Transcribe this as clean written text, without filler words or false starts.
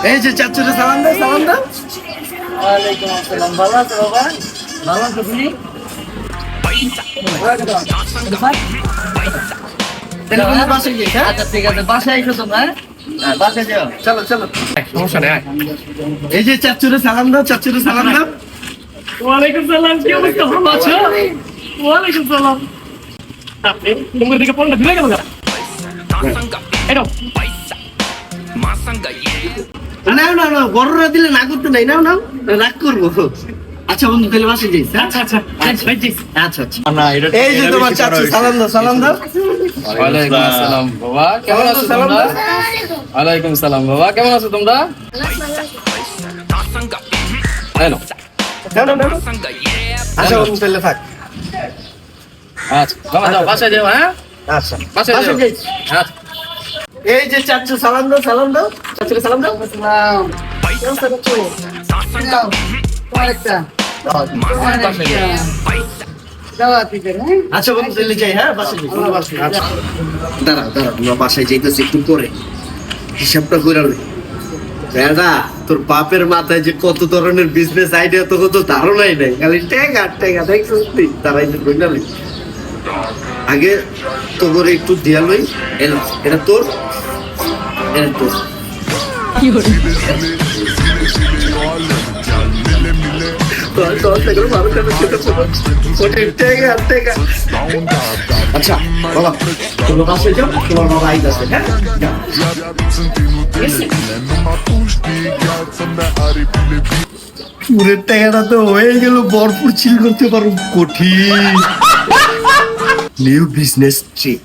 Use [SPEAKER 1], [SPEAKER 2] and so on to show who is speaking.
[SPEAKER 1] এই যে চাচুরে সালাম দাও, সালাম দাও।
[SPEAKER 2] ওয়ালাইকুম আসসালাম। ভালো আছো বাবা? ভালো আছো তুমি?
[SPEAKER 1] তাহলে তুমি বাসায় যাই, হ্যাঁ?
[SPEAKER 2] আচ্ছা ঠিক আছে, বাসায় এসো তোমরা। হ্যাঁ, বাসায় যাও।
[SPEAKER 1] চলো চলো, সমস্যা নেই। এই যে চাচুরে সালাম দাও, চাচুরে সালাম দাও।
[SPEAKER 3] ওয়ালাইকুম সালাম, কি অবস্থা? ভালো আছো? ওয়ালাইকুম সালাম। আপনি তোমার দিকে ফোনটা দিলে গেল না? এনো
[SPEAKER 1] নাও নাও নাও, বড়রা দিলে না করতে নাই, নাও নাও, রাগ করবো। আচ্ছা বন্ধু, তাহলে বাসায় যাই, হ্যাঁ?
[SPEAKER 3] আচ্ছা আচ্ছা ভাই জি।
[SPEAKER 1] আচ্ছা আচ্ছা। এই যে তোমার চাচু, সালাম দাও, সালাম দাও।
[SPEAKER 4] ওয়ালাইকুম আসসালাম বাবা, কেমন আছো
[SPEAKER 1] সালাম
[SPEAKER 4] তোমরা?
[SPEAKER 1] দাও।
[SPEAKER 4] ওয়ালাইকুম সালাম বাবা, কেমন আছো তোমরা? হ্যালো।
[SPEAKER 1] নাও, নাও, নাও। আচ্ছা বন্ধু, তাহলে থাক।
[SPEAKER 4] আচ্ছা বাবা, যাও বাসায় যাও। হ্যাঁ,
[SPEAKER 1] আচ্ছা,
[SPEAKER 4] বাসায় যাও।
[SPEAKER 1] বাসায় যাই।
[SPEAKER 4] আচ্ছা।
[SPEAKER 1] এই যে চাচু, সালাম দাও, সালাম দাও। চাচুরে সালাম দাও।
[SPEAKER 2] আসসালাম। কেমন আছো চাচু? যাও, আরেকটা।
[SPEAKER 4] বাসায় যাও।
[SPEAKER 2] যাও আতিকে, হ্যাঁ?
[SPEAKER 1] আচ্ছা বন্ধু, তাহলে যাই, হ্যাঁ? বাসায় যাই। আচ্ছা। দাঁড়াও দাঁড়াও, তোমরা বাসায় যাইতেছি, একটু পরে হিসাবটা করে লই। দাদা, তোর বাপের মাথায় যে কত ধরনের বিজনেস আইডিয়া, তো কত ধারণাই নাই, খালি টেকা টেকা, দেখছিস তুই? তারাই তো বইনা লই। আগে তো করে একটু দিয়া লই। এটা তোর, এটা তোর। তোর তোর থেকে ভালো করে খেতে পারো। ওটা টেকা টেকা। আচ্ছা বাবা, তোমার বাসায় যাও, তোমার বাবা আইতাছে, হ্যাঁ? যাও। চুরের টাকাটা তো হয়ে গেল, ভরপুর চিল করতে পারো, কঠিন নিউ বিজনেস ট্রিক।